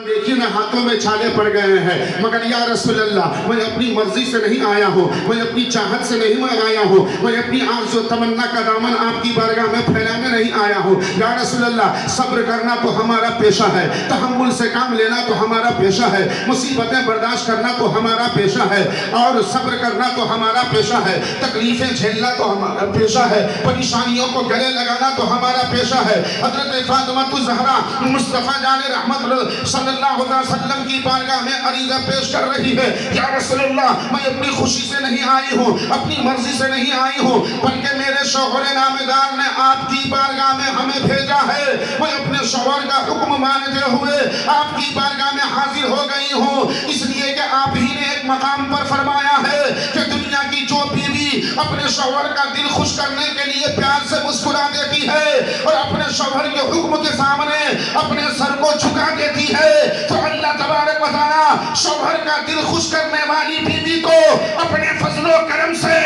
देखिए ना हाथों में छाले पड़ गए हैं, मगर या रसूल अल्लाह मैं अपनी मर्जी से नहीं आया हूँ, मैं अपनी चाहत से नहीं मैं आया हूँ, मैं अपनी आरज़ू तमन्ना का दामन आपकी बारगाह में फैलाने नहीं आया हूँ। या रसूल अल्लाह सब्र करना तो हमारा पेशा है, तहम्मुल से काम लेना तो हमारा पेशा है, मुसीबतें बर्दाश्त करना तो हमारा पेशा है, और सब्र करना तो हमारा पेशा है, तकलीफें झेलना तो हमारा पेशा है, परेशानियों को गले लगाना तो हमारा पेशा है। हज़रत फातिमा ज़हरा मुस्तफ़ा जान रहमत सल्लल्लाहु अलैहि वसल्लम की बारगाह में अरीज़ा पेश कर रही है, या रसूलल्लाह मैं अपनी खुशी से नहीं आई हूँ, अपनी मर्जी से नहीं आई हूँ, बल्कि मेरे शौहर नामदार ने आपकी बारगाह में हमें भेजा है। मैं अपने शौहर का हुक्म मानते हुए आपकी बारगाह में हाजिर हो गई हूँ, इसलिए कि आप ही ने एक मकाम पर फरमाया है कि दुनिया की जो बीवी अपने शौहर का दिल खुश करने के लिए प्यार से मुस्कुरा देती है और अपने शौहर के हुक्म के सामने अपने सर को झुका देती है, तो अल्लाह तबारक व तआला शौहर का दिल खुश करने वाली बीवी को अपने फजलो करम से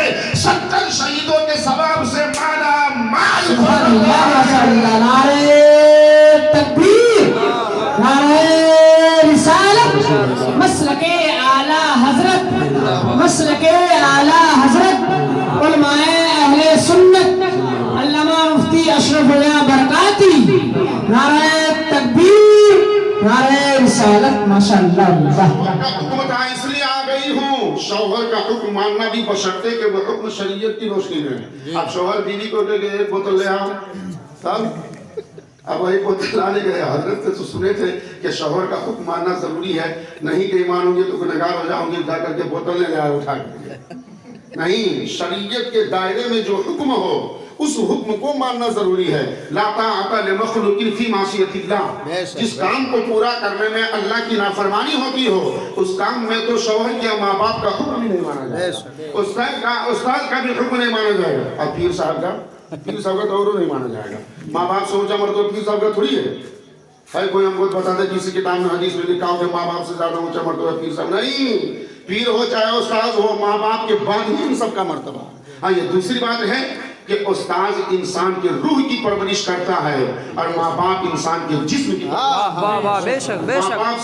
70 शहीदों के सवाब से माला माल। नारे तकबीर, नारे रिसालत, मसलके आला हजरत, मसलके आला हजरत उलमाए अहले सुन्नत अल्लामा मुफ्ती अशरफ उल्लाह बरकाती, नारे तकबीर, नारे रिसालत, माशाअल्लाह। हुकूमत इसलिए आ गई हूँ, शौहर का हुक्म मानना भी बशर्ते कि वो हुक्म शरीयत की रोशनी में। अब शौहर बीवी को कहे एक बोतल ले आओ, तब अब वही बोतल लाने गए। हजरत से तो सुने थे कि शौहर का हुक्म मानना जरूरी है, नहीं कि मानोगे तो गुनहगार हो जाओगे, जा करके बोतल ले आए उठा करके। नहीं, शरीयत के दायरे में जो हुक्म हो उस हुक्म को मानना जरूरी है। ला ताअता लिमखलूकिन फी मासियतिल्लाह, जिस काम को पूरा करने में अल्लाह की नाफरमानी होती हो उस काम में तो शौहर या माँ बाप का हुक्म नहीं माना जाएगा, उस्ताद का भी हुक्म नहीं माना जाएगा, और पीर साहब का तो और नहीं माना जाएगा। माँ बाप से ऊंचा मर्द पीर साहब का थोड़ी है कोई हमको बता दे किसी किताब में हदीस में लिखा हो कि माँ बाप से ज्यादा ऊंचा मर्तबा पीर साहब। नहीं, पीर हो चाहे उस्ताद हो, माँ बाप के बाद ही इन सबका मर्तबा। हाँ, ये दूसरी बात है कि उस्ताद इंसान के रूह की परवरिश करता है और माँ बाप इंसान के जिस्म की। माँ बाप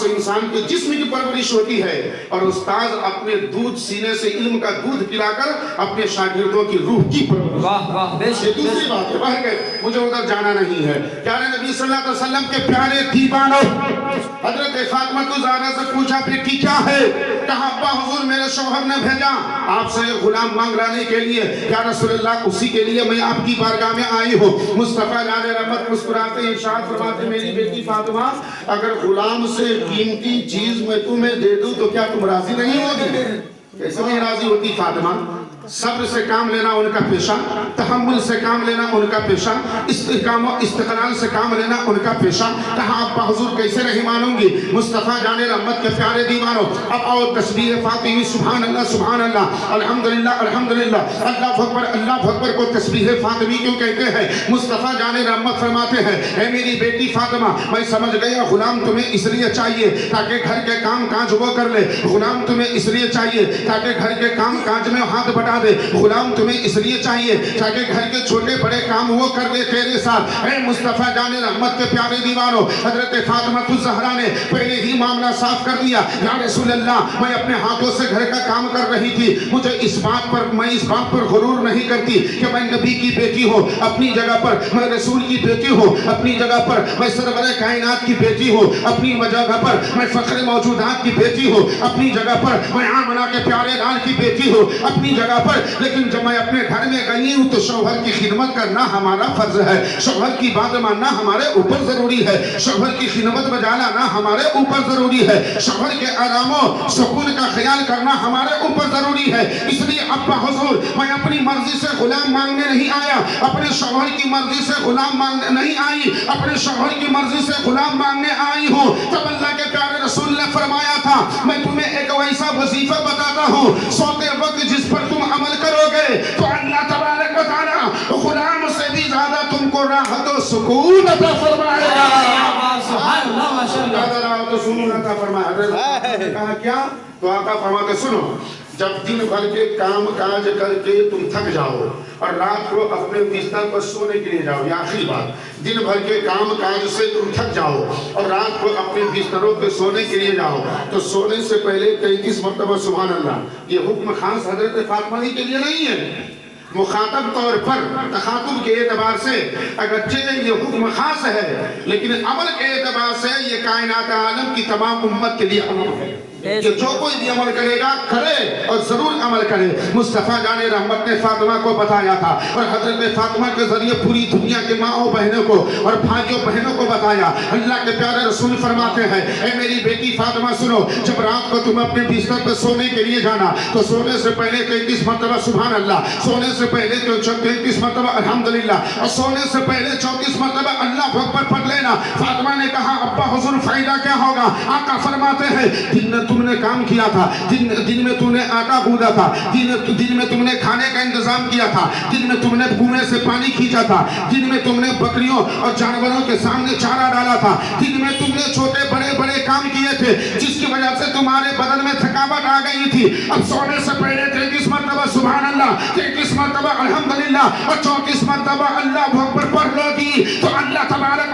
से इंसान के जिस्म की परवरिश होती है और उस्ताद अपने दूध सीने से इल्म का दूध पिलाकर अपने शागिर्दों की रूह की परवरिश। ये दूसरी बात है, वह के मुझे उधर जाना नहीं है। प्यारे नबी सल्लल्लाहु अलैहि वसल्लम के प्यारे दीवानों, हजरत फातिमा ज़हरा से पूछा बेटी क्या है? कहा अब्बा हुजूर मेरे शौहर ने भेजा आपसे गुलाम मांग लाने के लिए। या रसूलल्लाह उसी के लिए मैं आपकी बारगाह में आई हूँ। मुस्तफा जाने रहमत मुस्कुराते इरशाद फरमाते मेरी बेटी फातिमा अगर गुलाम से कीमती चीज मैं तुम्हें दे दूं तो क्या तुम राजी नहीं होगी? कैसे नहीं राजी होती फातिमा? सब्र से काम लेना उनका पेशा, तहम्मुल से काम लेना उनका पेशा, इस्तिक़लाल से काम लेना उनका पेशा। कहा अब्बा हुजूर कैसे नहीं मानूंगी? मुस्तफ़ा जाने रहमत के प्यारे दीवानों, अब आओ तस्बीह फातिमी सुभान अल्लाह अल्हम्दुलिल्लाह अल्हम्दुलिल्लाह अल्लाह अकबर को तस्बीह फातिमी क्यों कहते हैं? मुस्तफ़ा जाने रहमत फरमाते हैं ऐ मेरी बेटी फातिमा मैं समझ गया गुलाम तुम्हें इसलिए चाहिए ताकि घर के काम काज वो कर ले, गुलाम तुम्हें इसलिए चाहिए ताकि घर के काम काज में हाथ बटा दे, गुलाम तुम्हें इसलिए चाहिए ताकि घर के छोटे बड़े काम वो कर दे तेरे साथ। ऐ मुस्तफा जाने रहमत के प्यारे दीवानों, हजरत फातिमा ज़हरा ने पहले ही मामला साफ कर दिया। या रसूल अल्लाह मैं अपने हाथों से घर का काम कर रही थी, मुझे इस बात पर गुरूर नहीं करती कि मैं नबी की बेटी हूँ, अपनी जगह पर मैं रसूल की बेटी हूँ, अपनी जगह पर मैं सरवरे कायनात की बेटी हूँ, अपनी जगह पर मैं फख्र मौजूदात की बेटी हूँ, अपनी जगह पर मैं आमना के प्यारे लाल की बेटी हूँ, अपनी जगह पर। लेकिन जब मैं अपने घर में गई हूँ तो शौहर की खिदमत करना हमारा फर्ज है, शौहर की बात मानना हमारे ऊपर जरूरी है, शौहर की खिदमत बजा लाना हमारे ऊपर जरूरी है, शौहर के आरामो सुकून का ख्याल करना हमारे ऊपर जरूरी है। इसलिए अब्बा हुजूर मैं अपनी मर्जी से गुलाम मांगने नहीं आया, अपने शौहर की मर्जी से गुलाम मांगने नहीं आई, अपने शौहर की मर्जी से गुलाम मांगने आई हूँ। तब अल्लाह के प्यारे रसूल ने फरमाया था मैं तुम्हें एक वैसा वजीफा बताता हूँ सोते वक्त जिस पर तुम अमल करोगे तो अल्लाह तबारक व तआला गुलाम से भी ज्यादा तुमको राहत और सुकून अता फरमाएगा। सुकून अता फरमाएगा। कहा क्या? तो आका फरमाते सुनो जब दिन भर के काम काज करके तुम थक जाओ और रात को अपने बिस्तर पर सोने के लिए जाओ, ये आखिरी बात, दिन भर के काम काज से तुम थक जाओ और रात को अपने बिस्तरों पे सोने के लिए जाओ, तो सोने से पहले 33 मरतबा सुभान अल्लाह। ये हुक्म खास हजरत फातिमा ही के लिए नहीं है, मुखातब तौर पर तखातुब के एतबार से अगरचे ये हुक्म खास है, लेकिन अमल के एतबार से ये कायनात आलम की तमाम उम्मत के लिए अमल है कि जो कोई भी अमल करेगा करे और जरूर अमल करे। मुस्तफ़ा जाने रहमत ने फातिमा को बताया था और हजरत फातिमा के जरिए पूरी दुनिया के माओ बहनों को और भाइयों बहनों को बताया। अल्लाह के प्यारे रसूल फरमाते हैं, ऐ मेरी बेटी फातिमा सुनो, जब रात को तुम अपने बिस्तर पर सोने के लिए जाना तो सोने से पहले 33 मरतबा सुभान अल्लाह, सोने से पहले 33 मरतबा अल्हम्दुलिल्लाह और सोने से पहले 34 मरतबा अल्लाह अकबर पढ़ लेना। फातिमा ने कहा, अब्बा हुजूर फायदा क्या होगा? आका फरमाते हैं, दिन में तुमने काम किया था, दिन में तुमने आटा गूंदा था, दिन में तुमने खाने का इंतजाम किया था, दिन में तुमने कुएं से पानी खींचा था, दिन में तुमने बकरियों और जानवरों के सामने चारा डाला था, दिन में तुमने छोटे बड़े बड़े काम किए थे जिसकी वजह से तुम्हारे बदन में थकावट आ गई थी। अब सोने से पहले 33 मरतबा सुभान अल्लाह, 33 मरतबा अल्हम्दुलिल्लाह और 34 मरतबा अल्लाह अकबर पढ़ लोगी तो अल्लाह तबारक